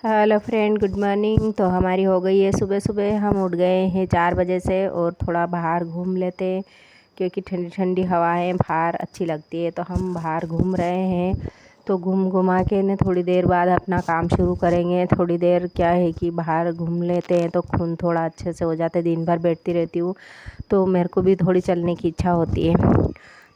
Hello friend, good morning. तो हमारी हो गई है सुबह सुबह। हम उठ गए हैं 4 बजे से और थोड़ा बाहर घूम लेते हैं क्योंकि ठंडी ठंडी हवाएं बाहर अच्छी लगती है। तो हम बाहर घूम रहे हैं। तो घूम घुमा के ने थोड़ी देर बाद अपना काम शुरू करेंगे। थोड़ी देर क्या है कि बाहर घूम लेते हैं तो खून थोड़ा अच्छे से हो जाता है। दिन भर बैठती रहती हूँ तो मेरे को भी थोड़ी चलने की इच्छा होती है।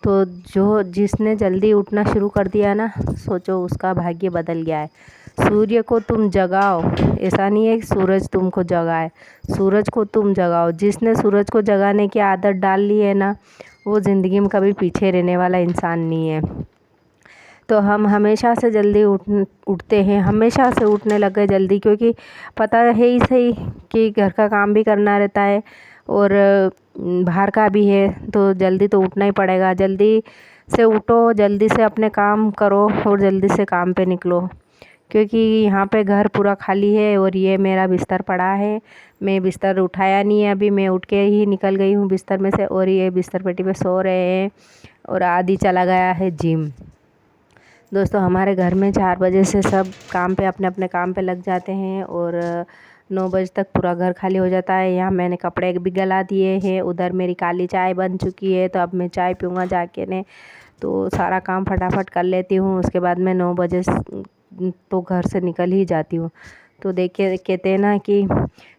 तो जो जिसने जल्दी उठना शुरू कर दिया ना, सोचो उसका भाग्य बदल गया है। सूर्य को तुम जगाओ, ऐसा नहीं है कि सूरज तुमको जगाए। सूरज को तुम जगाओ। जिसने सूरज को जगाने की आदत डाल ली है ना, वो ज़िंदगी में कभी पीछे रहने वाला इंसान नहीं है। तो हम हमेशा से जल्दी उठते हैं, हमेशा से उठने लग गए जल्दी, क्योंकि पता है ही सही कि घर का काम भी करना रहता है और बाहर का भी है। तो जल्दी तो उठना ही पड़ेगा। जल्दी से उठो, जल्दी से अपने काम करो और जल्दी से काम पे निकलो, क्योंकि यहाँ पे घर पूरा खाली है और ये मेरा बिस्तर पड़ा है। मैं बिस्तर उठाया नहीं है अभी, मैं उठ के ही निकल गई हूँ बिस्तर में से और ये बिस्तर पेटी पे सो रहे हैं और आदि चला गया है जिम। दोस्तों, हमारे घर में 4 बजे से सब काम पे अपने अपने काम पे लग जाते हैं और 9 बजे तक पूरा घर खाली हो जाता है। यहाँ मैंने कपड़े भी गला दिए हैं। उधर मेरी काली चाय बन चुकी है तो अब मैं चाय पीऊँगा जाके ने। तो सारा काम फटाफट कर लेती हूँ। उसके बाद मैं 9 बजे तो घर से निकल ही जाती हूँ। तो देखिए, कहते हैं ना कि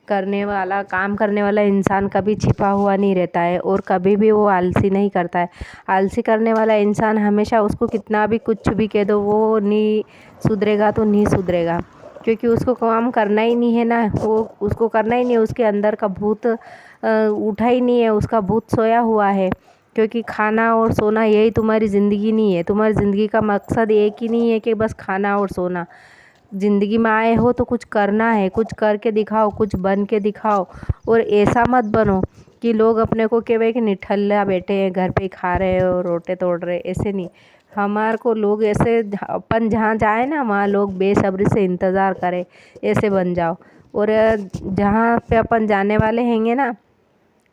काम करने वाला इंसान कभी छिपा हुआ नहीं रहता है और कभी भी वो आलसी नहीं करता है। आलसी करने वाला इंसान हमेशा, उसको कितना भी कुछ भी कह दो, वो नहीं सुधरेगा तो नहीं सुधरेगा, क्योंकि उसको काम करना ही नहीं है ना। वो उसको करना ही नहीं है। उसके अंदर का भूत उठा ही नहीं है, उसका भूत सोया हुआ है। क्योंकि खाना और सोना यही तुम्हारी ज़िंदगी नहीं है। तुम्हारी ज़िंदगी का मकसद एक ही नहीं है कि बस खाना और सोना। ज़िंदगी में आए हो तो कुछ करना है, कुछ करके दिखाओ, कुछ बन के दिखाओ। और ऐसा मत बनो कि लोग अपने को कहे कि निठल्ला बैठे हैं घर पे खा रहे हैं और रोटे तोड़ रहे। ऐसे नहीं, हमारे को लोग ऐसे, अपन जहाँ जाए ना वहाँ लोग बेसब्री से इंतज़ार करें, ऐसे बन जाओ। और जहाँ पे अपन जाने वाले हैंगे ना,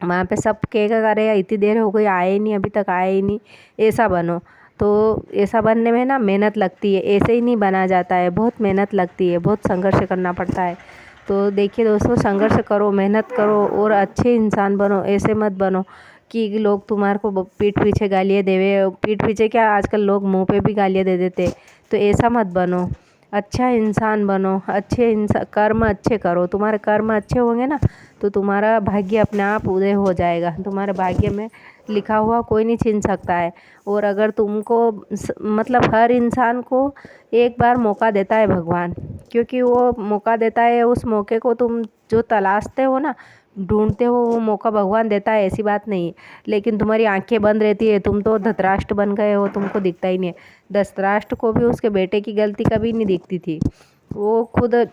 वहाँ पे सब कहेगा अरे इतनी देर हो गई आए ही नहीं, अभी तक आए ही नहीं। ऐसा बनो। तो ऐसा बनने में ना मेहनत लगती है, ऐसे ही नहीं बना जाता है। बहुत मेहनत लगती है, बहुत संघर्ष करना पड़ता है। तो देखिए दोस्तों, संघर्ष करो, मेहनत करो और अच्छे इंसान बनो। ऐसे मत बनो कि लोग तुम्हारे को पीठ पीछे गालियाँ देवे। पीठ पीछे क्या, आजकल लोग मुंह पे भी गालियाँ दे देते। तो ऐसा मत बनो, अच्छा इंसान बनो। अच्छे इंसान, कर्म अच्छे करो। तुम्हारे कर्म अच्छे होंगे ना तो तुम्हारा भाग्य अपने आप उदय हो जाएगा। तुम्हारे भाग्य में लिखा हुआ कोई नहीं छीन सकता है। और अगर तुमको मतलब हर इंसान को एक बार मौका देता है भगवान, क्योंकि वो मौका देता है। उस मौके को तुम जो तलाशते हो ना, ढूंढते हो, वो मौका भगवान देता है, ऐसी बात नहीं है। लेकिन तुम्हारी आंखें बंद रहती है। तुम तो धृतराष्ट्र बन गए हो, तुमको दिखता ही नहीं है। धृतराष्ट्र को भी उसके बेटे की गलती कभी नहीं दिखती थी। वो खुद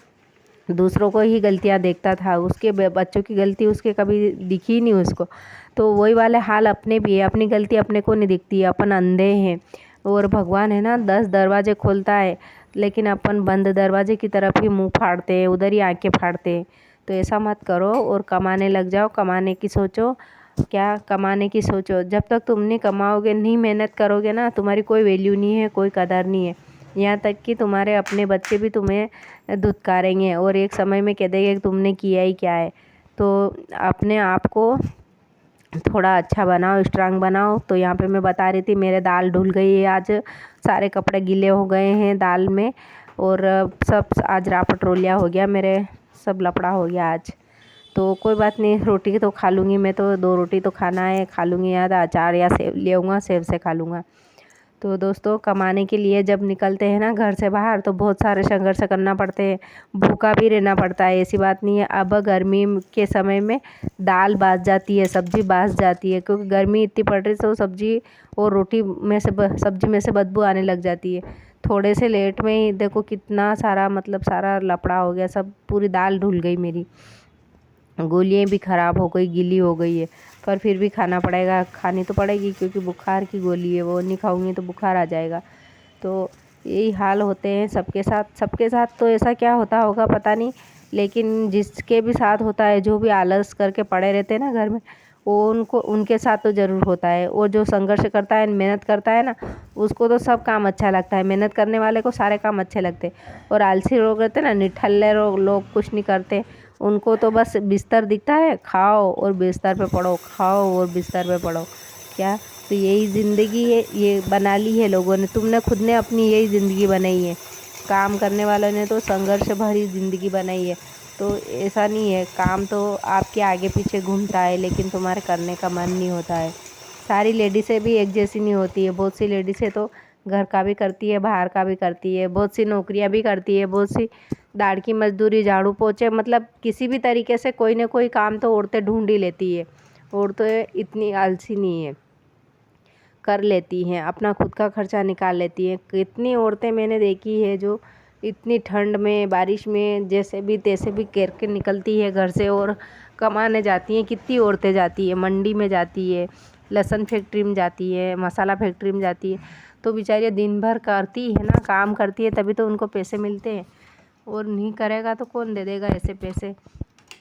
दूसरों को ही गलतियाँ देखता था, उसके बच्चों की गलती उसके कभी दिखी ही नहीं उसको। तो वही वाले हाल अपने भी है। अपनी गलती अपने को नहीं दिखती है, अपन अंधे हैं। और भगवान है ना 10 दरवाजे खोलता है, लेकिन अपन बंद दरवाजे की तरफ ही मुंह फाड़ते हैं, उधर ही आंखें फाड़ते हैं। तो ऐसा मत करो और कमाने लग जाओ। कमाने की सोचो, क्या कमाने की सोचो। जब तक तुम नहीं कमाओगे, नहीं मेहनत करोगे ना, तुम्हारी कोई वैल्यू नहीं है, कोई कदर नहीं है। यहाँ तक कि तुम्हारे अपने बच्चे भी तुम्हें धुतकारेंगे और एक समय में कह देंगे कि तुमने किया ही क्या है। तो अपने आप को थोड़ा अच्छा बनाओ, स्ट्रांग बनाओ। तो यहाँ पे मैं बता रही थी, मेरे दाल धुल गई है आज। सारे कपड़े गीले हो गए हैं दाल में और सब आज रापटरोलिया हो गया मेरे, सब लपड़ा हो गया आज। तो कोई बात नहीं, रोटी तो खा लूँगी मैं। तो 2 रोटी तो खाना है, खा लूँगी। या तो अचार या सेव ले आऊँगा, सेव से खा लूँगा। तो दोस्तों, कमाने के लिए जब निकलते हैं ना घर से बाहर तो बहुत सारे संघर्ष करना पड़ते हैं, भूखा भी रहना पड़ता है, ऐसी बात नहीं है। अब गर्मी के समय में दाल बास जाती है, सब्ज़ी बास जाती है, क्योंकि गर्मी इतनी पड़ रही है तो सब्ज़ी और रोटी में से सब्ज़ी में से बदबू आने लग जाती है। थोड़े से लेट में ही देखो कितना सारा, मतलब सारा लपड़ा हो गया, सब पूरी दाल धुल गई मेरी। गोलियाँ भी ख़राब हो गई, गीली हो गई है। पर फिर भी खाना पड़ेगा, खानी तो पड़ेगी, क्योंकि बुखार की गोली है, वो नहीं खाऊंगी तो बुखार आ जाएगा। तो यही हाल होते हैं सबके साथ। सबके साथ तो ऐसा क्या होता होगा पता नहीं, लेकिन जिसके भी साथ होता है, जो भी आलस करके पड़े रहते हैं ना घर में, वो उनको उनके साथ तो ज़रूर होता है। और जो संघर्ष करता है, मेहनत करता है ना, उसको तो सब काम अच्छा लगता है। मेहनत करने वाले को सारे काम अच्छे लगते हैं। और आलसी लोग रहते हैं ना, निठल्ले लोग कुछ नहीं करते, उनको तो बस बिस्तर दिखता है, खाओ और बिस्तर पे पड़ो, खाओ और बिस्तर पे पड़ो। क्या तो यही ज़िंदगी है, ये बना ली है लोगों ने। तुमने खुद ने अपनी यही ज़िंदगी बनाई है। काम करने वालों ने तो संघर्ष भरी ज़िंदगी बनाई है। तो ऐसा नहीं है, काम तो आपके आगे पीछे घूमता है, लेकिन तुम्हारे करने का मन नहीं होता है। सारी लेडीज़ें भी एक जैसी नहीं होती है। बहुत सी लेडीज़ें तो घर का भी करती है, बाहर का भी करती है, बहुत सी नौकरियां भी करती है, बहुत सी दाढ़ की मजदूरी, झाड़ू पोछे, मतलब किसी भी तरीके से कोई ना कोई काम तो औरतें ढूंढ ही लेती है। औरतें इतनी आलसी नहीं है, कर लेती हैं, अपना खुद का खर्चा निकाल लेती हैं। कितनी औरतें मैंने देखी है जो इतनी ठंड में, बारिश में, जैसे भी तैसे भी करके निकलती है घर से और कमाने जाती हैं। कितनी औरतें जाती है, मंडी में जाती है, लहसुन फैक्ट्री में जाती है, मसाला फैक्ट्री में जाती है। तो बेचारियाँ दिन भर करती है ना, काम करती है, तभी तो उनको पैसे मिलते हैं। और नहीं करेगा तो कौन दे देगा ऐसे पैसे।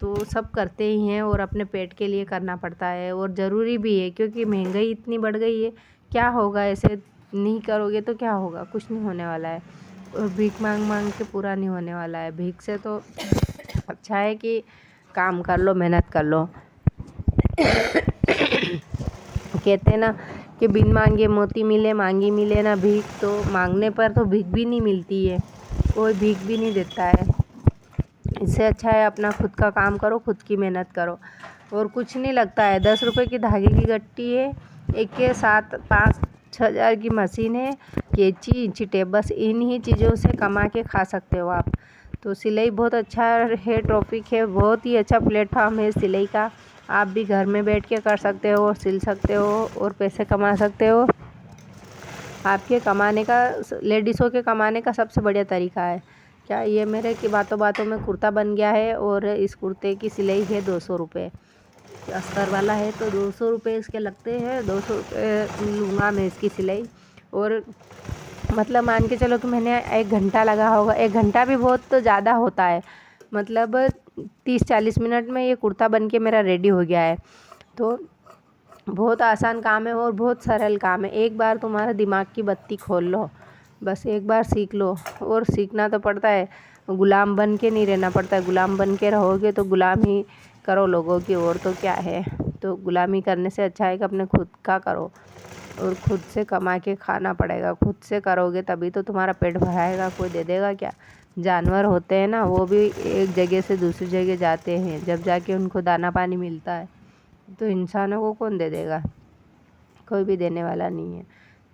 तो सब करते ही हैं और अपने पेट के लिए करना पड़ता है, और ज़रूरी भी है, क्योंकि महंगाई इतनी बढ़ गई है। क्या होगा, ऐसे नहीं करोगे तो क्या होगा, कुछ नहीं होने वाला है। और भीख मांग मांग के पूरा नहीं होने वाला है। भीख से तो अच्छा है कि काम कर लो, मेहनत कर लो। कहते हैं ना कि बिन मांगे मोती मिले, मांगी मिले ना भीख। तो मांगने पर तो भीख भी नहीं मिलती है, कोई भीख भी नहीं देता है। इससे अच्छा है अपना खुद का काम करो, खुद की मेहनत करो, और कुछ नहीं लगता है। 10 रुपये की धागे की गट्टी है, एक के साथ 5-6 हज़ार की मशीन है, कैंची, इंची, बस इन्हीं चीज़ों से कमा के खा सकते हो आप। तो सिलाई बहुत अच्छा है, टॉपिक है, बहुत ही अच्छा प्लेटफॉर्म है सिलाई का। आप भी घर में बैठ के कर सकते हो, सिल सकते हो और पैसे कमा सकते हो। आपके कमाने का, लेडीज़ों के कमाने का सबसे बढ़िया तरीका है क्या, ये मेरे की बातों बातों में कुर्ता बन गया है। और इस कुर्ते की सिलाई है 200 रुपये। अस्तर वाला है तो 200 रुपये इसके लगते हैं, 200 रुपये लूँगा मैं इसकी सिलाई। और मतलब मान के चलो कि मैंने 1 घंटा लगा होगा, 1 घंटा भी बहुत तो ज़्यादा होता है, मतलब 30-40 मिनट में ये कुर्ता बन के मेरा रेडी हो गया है। तो बहुत आसान काम है और बहुत सरल काम है। एक बार तुम्हारा दिमाग की बत्ती खोल लो, बस एक बार सीख लो। और सीखना तो पड़ता है, गुलाम बन के नहीं रहना पड़ता है। गुलाम बन के रहोगे तो गुलाम ही करो लोगों की, और तो क्या है। तो गुलामी करने से अच्छा है कि अपने खुद का करो, और खुद से कमा के खाना पड़ेगा। खुद से करोगे तभी तो तुम्हारा पेट भराएगा, कोई दे देगा क्या। जानवर होते हैं ना, वो भी एक जगह से दूसरी जगह जाते हैं, जब जाके उनको दाना पानी मिलता है। तो इंसानों को कौन दे देगा, कोई भी देने वाला नहीं है।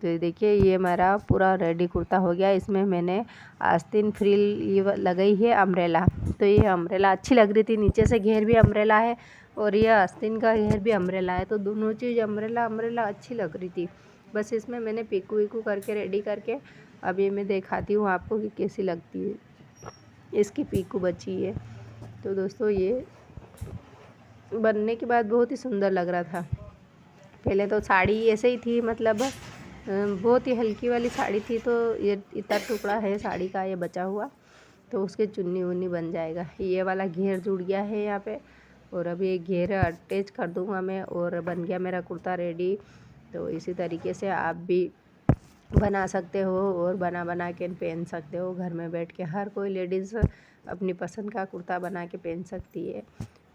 तो ये देखिए, ये मेरा पूरा रेडी कुर्ता हो गया। इसमें मैंने आस्तीन फ्रिल ये लगाई है, अम्ब्रेला। तो ये अम्ब्रेला अच्छी लग रही थी, नीचे से घेर भी अम्ब्रेला है और ये आस्तीन का घेर भी अम्ब्रेला है। तो दोनों चीज़ अम्ब्रेला अम्ब्रेला अच्छी लग रही थी। बस इसमें मैंने पीकू वीकू करके रेडी करके अब ये मैं दिखाती हूँ आपको कि कैसी लगती है। इसकी पीकू बची है। तो दोस्तों, ये बनने के बाद बहुत ही सुंदर लग रहा था। पहले तो साड़ी ऐसे ही थी, मतलब बहुत ही हल्की वाली साड़ी थी। तो ये इतना टुकड़ा है साड़ी का ये बचा हुआ, तो उसके चुन्नी उन्नी बन जाएगा। ये वाला घेर जुड़ गया है यहाँ पे, और अभी एक घेर अटैच कर दूँगा मैं, और बन गया मेरा कुर्ता रेडी। तो इसी तरीके से आप भी बना सकते हो और बना बना के पहन सकते हो घर में बैठ के। हर कोई लेडीज़ अपनी पसंद का कुर्ता बना के पहन सकती है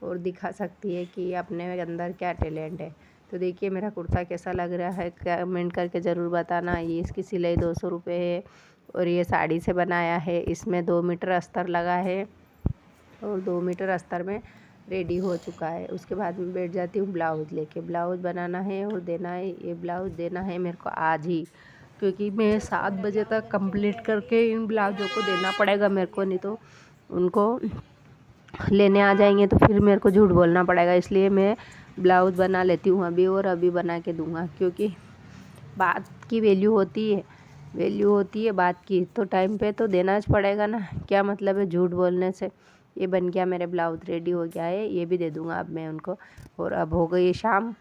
और दिखा सकती है कि अपने अंदर क्या टैलेंट है। तो देखिए मेरा कुर्ता कैसा लग रहा है, कमेंट करके ज़रूर बताना। ये इसकी सिलाई 200 रुपये है, और ये साड़ी से बनाया है। इसमें 2 मीटर अस्तर लगा है, और 2 मीटर अस्तर में रेडी हो चुका है। उसके बाद में बैठ जाती हूँ ब्लाउज़ लेके। ब्लाउज़ बनाना है और देना है। ये ब्लाउज़ देना है मेरे को आज ही, क्योंकि मैं 7 बजे तक कंप्लीट करके इन ब्लाउज़ों को देना पड़ेगा मेरे को, नहीं तो उनको लेने आ जाएंगे तो फिर मेरे को झूठ बोलना पड़ेगा। इसलिए मैं ब्लाउज़ बना लेती हूँ अभी, और अभी बना के दूँगा, क्योंकि बात की वैल्यू होती है बात की। तो टाइम पे तो देना ज पड़ेगा ना, क्या मतलब है झूठ बोलने से। ये बन गया, मेरे ब्लाउज़ रेडी हो गया है, ये भी दे दूँगा अब मैं उनको। और अब हो गई शाम।